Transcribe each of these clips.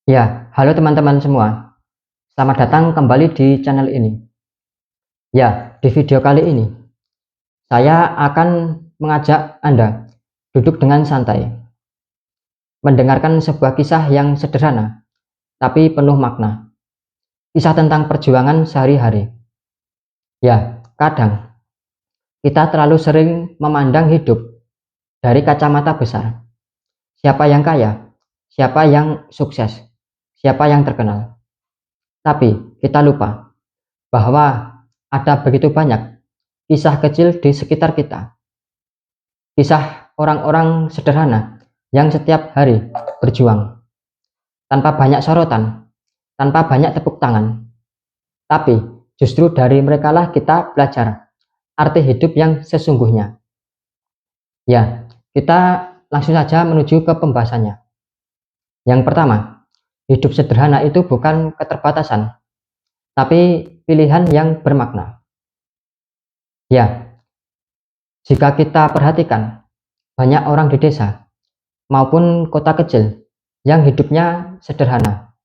Ya, halo teman-teman semua. Selamat datang kembali di channel ini. Ya, di video kali ini saya akan mengajak Anda duduk dengan santai, mendengarkan sebuah kisah yang sederhana tapi penuh makna. Kisah tentang perjuangan sehari-hari. Ya, kadang kita terlalu sering memandang hidup dari kacamata besar. Siapa yang kaya? Siapa yang sukses? Siapa yang terkenal? Tapi kita lupa bahwa ada begitu banyak kisah kecil di sekitar kita, kisah orang-orang sederhana yang setiap hari berjuang tanpa banyak sorotan, tanpa banyak tepuk tangan. Tapi justru dari merekalah kita belajar arti hidup yang sesungguhnya. Ya, kita langsung saja menuju ke pembahasannya. Yang pertama, hidup sederhana itu bukan keterbatasan, tapi pilihan yang bermakna. Ya, jika kita perhatikan, banyak orang di desa maupun kota kecil yang hidupnya sederhana.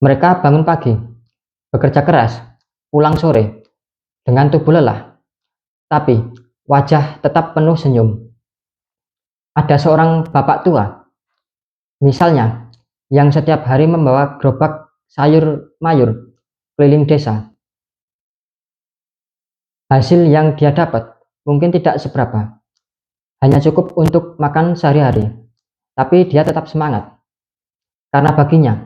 Mereka bangun pagi, bekerja keras, pulang sore dengan tubuh lelah, tapi wajah tetap penuh senyum. Ada seorang bapak tua, misalnya, yang setiap hari membawa gerobak sayur mayur keliling desa. Hasil yang dia dapat mungkin tidak seberapa, hanya cukup untuk makan sehari-hari, tapi dia tetap semangat. Karena baginya,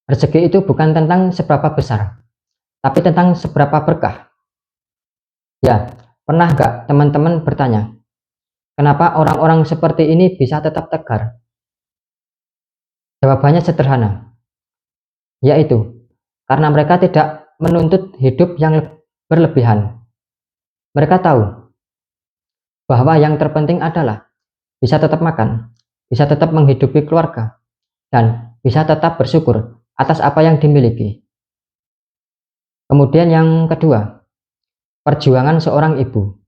rezeki itu bukan tentang seberapa besar, tapi tentang seberapa berkah. Ya, pernah nggak teman-teman bertanya, kenapa orang-orang seperti ini bisa tetap tegar? Jawabannya sederhana, yaitu karena mereka tidak menuntut hidup yang berlebihan. Mereka tahu bahwa yang terpenting adalah bisa tetap makan, bisa tetap menghidupi keluarga, dan bisa tetap bersyukur atas apa yang dimiliki. Kemudian yang kedua, perjuangan seorang ibu.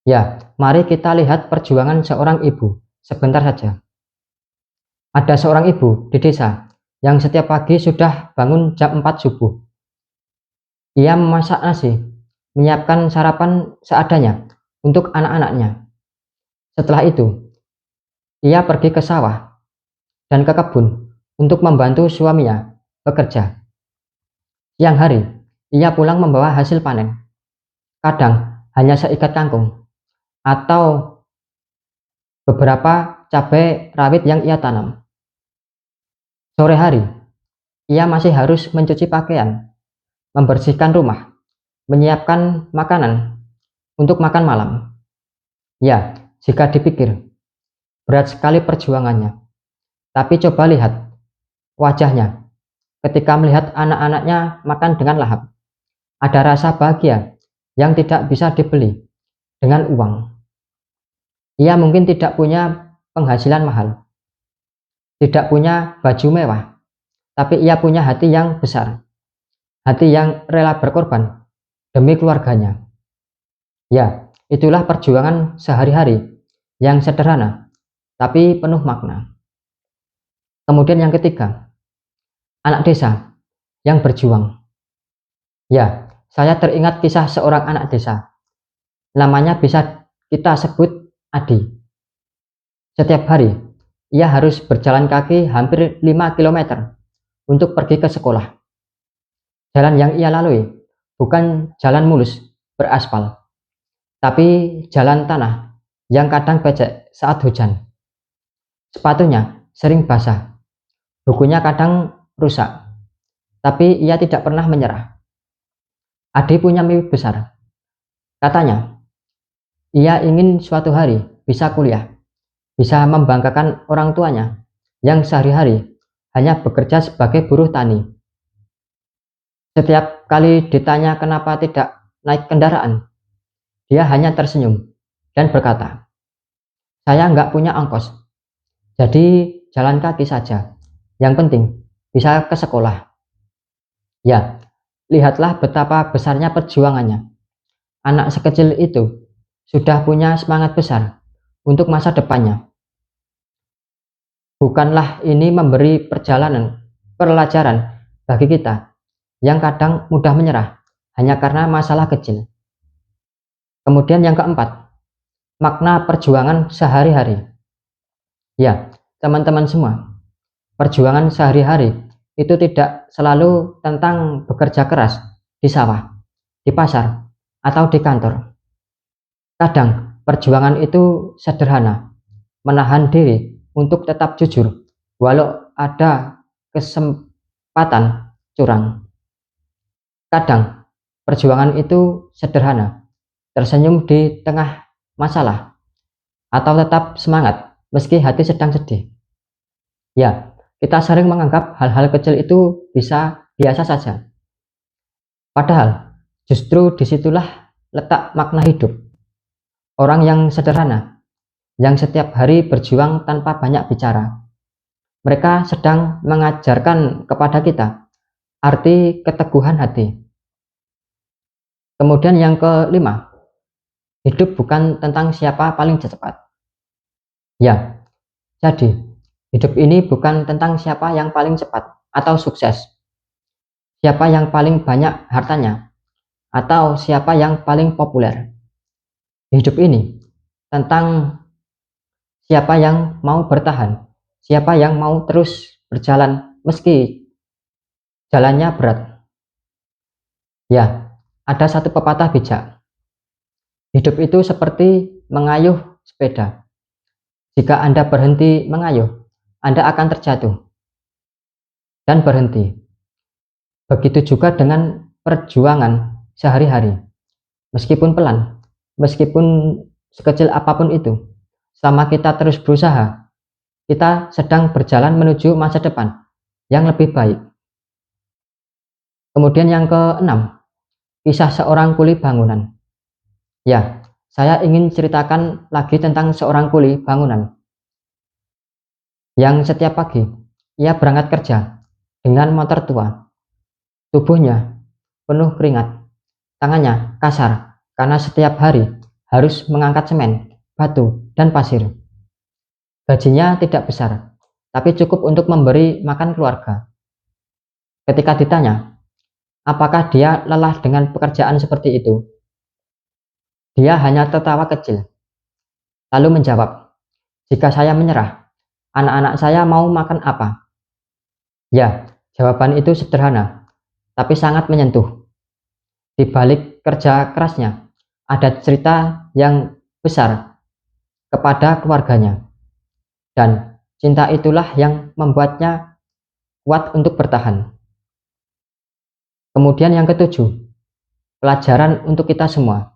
Ya, mari kita lihat perjuangan seorang ibu sebentar saja. Ada seorang ibu di desa yang setiap pagi sudah bangun jam 4 subuh. Ia memasak nasi, menyiapkan sarapan seadanya untuk anak-anaknya. Setelah itu, ia pergi ke sawah dan ke kebun untuk membantu suaminya bekerja. Siang hari, ia pulang membawa hasil panen. Kadang hanya seikat kangkung atau beberapa cabai rawit yang ia tanam. Sore hari, ia masih harus mencuci pakaian, membersihkan rumah, menyiapkan makanan untuk makan malam. Ya, jika dipikir, berat sekali perjuangannya. Tapi coba lihat wajahnya ketika melihat anak-anaknya makan dengan lahap. Ada rasa bahagia yang tidak bisa dibeli dengan uang. Ia mungkin tidak punya penghasilan mahal, tidak punya baju mewah, tapi ia punya hati yang besar, hati yang rela berkorban demi keluarganya. Ya, itulah perjuangan sehari-hari yang sederhana, tapi penuh makna. Kemudian yang ketiga, anak desa yang berjuang. Ya, saya teringat kisah seorang anak desa. Namanya bisa kita sebut Adi. Setiap hari, ia harus berjalan kaki hampir 5 kilometer untuk pergi ke sekolah. Jalan yang ia lalui bukan jalan mulus beraspal, tapi jalan tanah yang kadang becek saat hujan. Sepatunya sering basah, bukunya kadang rusak, tapi ia tidak pernah menyerah. Adi punya mimpi besar. Katanya, ia ingin suatu hari bisa kuliah, bisa membanggakan orang tuanya yang sehari-hari hanya bekerja sebagai buruh tani. Setiap kali ditanya kenapa tidak naik kendaraan, dia hanya tersenyum dan berkata, saya nggak punya ongkos, jadi jalan kaki saja. Yang penting bisa ke sekolah. Ya, lihatlah betapa besarnya perjuangannya. Anak sekecil itu sudah punya semangat besar untuk masa depannya. Bukanlah ini memberi pelajaran bagi kita yang kadang mudah menyerah hanya karena masalah kecil. Kemudian yang keempat, makna perjuangan sehari-hari. Ya, teman-teman semua, perjuangan sehari-hari itu tidak selalu tentang bekerja keras di sawah, di pasar, atau di kantor. Kadang perjuangan itu sederhana, menahan diri untuk tetap jujur walau ada kesempatan curang. Kadang perjuangan itu sederhana, tersenyum di tengah masalah, atau tetap semangat meski hati sedang sedih. Ya, kita sering menganggap hal-hal kecil itu bisa biasa saja. Padahal justru disitulah letak makna hidup. Orang yang sederhana, yang setiap hari berjuang tanpa banyak bicara, mereka sedang mengajarkan kepada kita arti keteguhan hati. Kemudian yang kelima, hidup bukan tentang siapa paling cepat. Ya, jadi hidup ini bukan tentang siapa yang paling cepat atau sukses, siapa yang paling banyak hartanya, atau siapa yang paling populer. Hidup ini tentang siapa yang mau bertahan, siapa yang mau terus berjalan meski jalannya berat. Ya, ada satu pepatah bijak. Hidup itu seperti mengayuh sepeda. Jika Anda berhenti mengayuh, Anda akan terjatuh dan berhenti. Begitu juga dengan perjuangan sehari-hari. Meskipun pelan, meskipun sekecil apapun itu, selama kita terus berusaha, kita sedang berjalan menuju masa depan yang lebih baik. Kemudian yang keenam, kisah seorang kuli bangunan. Ya, saya ingin ceritakan lagi tentang seorang kuli bangunan yang setiap pagi ia berangkat kerja dengan motor tua. Tubuhnya penuh keringat, tangannya kasar karena setiap hari harus mengangkat semen, batu, dan pasir. Gajinya tidak besar, tapi cukup untuk memberi makan keluarga. Ketika ditanya, apakah dia lelah dengan pekerjaan seperti itu? Dia hanya tertawa kecil, lalu menjawab, jika saya menyerah, anak-anak saya mau makan apa? Ya, jawaban itu sederhana, tapi sangat menyentuh. Di balik kerja kerasnya, ada cerita yang besar kepada keluarganya, dan cinta itulah yang membuatnya kuat untuk bertahan. Kemudian yang ketujuh, pelajaran untuk kita semua.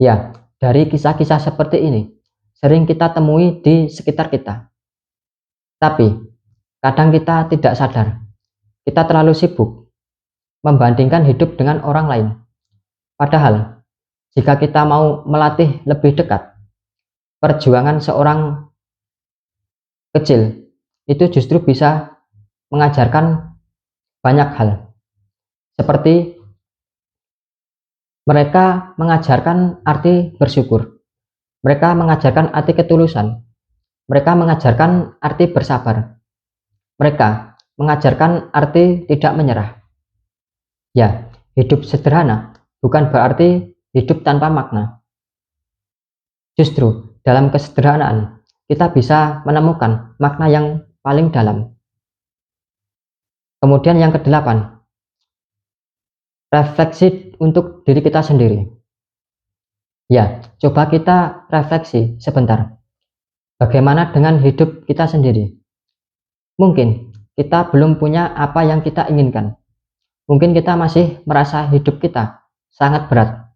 Ya, dari kisah-kisah seperti ini, sering kita temui di sekitar kita. Tapi, kadang kita tidak sadar, kita terlalu sibuk membandingkan hidup dengan orang lain. Padahal, jika kita mau melatih lebih dekat, perjuangan seorang kecil itu justru bisa mengajarkan banyak hal. Seperti mereka mengajarkan arti bersyukur, mereka mengajarkan arti ketulusan, mereka mengajarkan arti bersabar, mereka mengajarkan arti tidak menyerah. Ya, hidup sederhana bukan berarti hidup tanpa makna. Justru dalam kesederhanaan kita bisa menemukan makna yang paling dalam. Kemudian yang kedelapan, refleksi untuk diri kita sendiri. Ya, coba kita refleksi sebentar. Bagaimana dengan hidup kita sendiri? Mungkin kita belum punya apa yang kita inginkan. Mungkin kita masih merasa hidup kita sangat berat.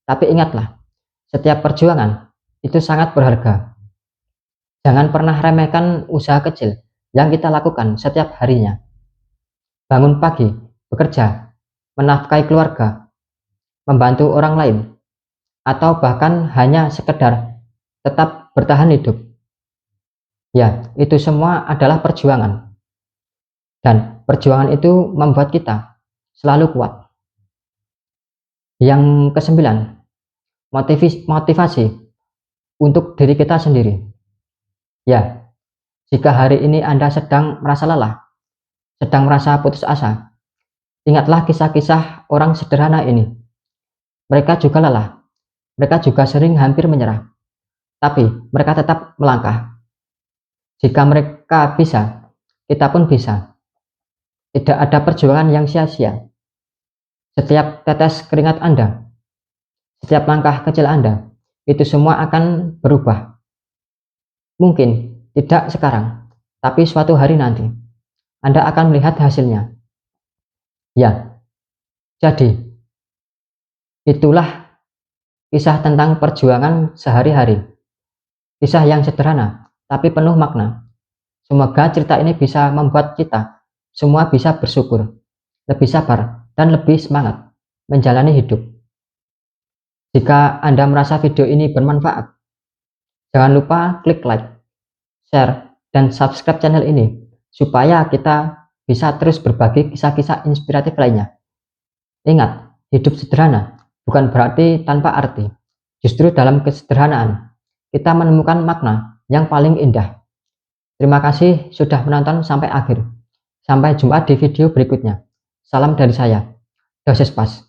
Tapi ingatlah, setiap perjuangan itu sangat berharga. Jangan pernah remehkan usaha kecil yang kita lakukan setiap harinya. Bangun pagi, bekerja, menafkahi keluarga, membantu orang lain, atau bahkan hanya sekedar tetap bertahan hidup. Ya, itu semua adalah perjuangan. Dan perjuangan itu membuat kita selalu kuat. Yang kesembilan, motivasi untuk diri kita sendiri. Ya, Jika hari ini Anda sedang merasa lelah, sedang merasa putus asa, ingatlah kisah-kisah orang sederhana ini. Mereka juga lelah, mereka juga sering hampir menyerah, tapi mereka tetap melangkah. Jika mereka bisa, kita pun bisa. Tidak ada perjuangan yang sia-sia. Setiap tetes keringat Anda, setiap langkah kecil Anda, itu semua akan berubah. Mungkin tidak sekarang, tapi suatu hari nanti Anda akan melihat hasilnya. Ya, jadi itulah kisah tentang perjuangan sehari-hari. Kisah yang sederhana, tapi penuh makna. Semoga cerita ini bisa membuat kita semua bisa bersyukur, lebih sabar, dan lebih semangat menjalani hidup. Jika Anda merasa video ini bermanfaat, jangan lupa klik like, share, dan subscribe channel ini supaya kita bisa terus berbagi kisah-kisah inspiratif lainnya. Ingat, hidup sederhana bukan berarti tanpa arti. Justru dalam kesederhanaan, kita menemukan makna yang paling indah. Terima kasih sudah menonton sampai akhir. Sampai jumpa di video berikutnya. Salam dari saya, Dosis Pas.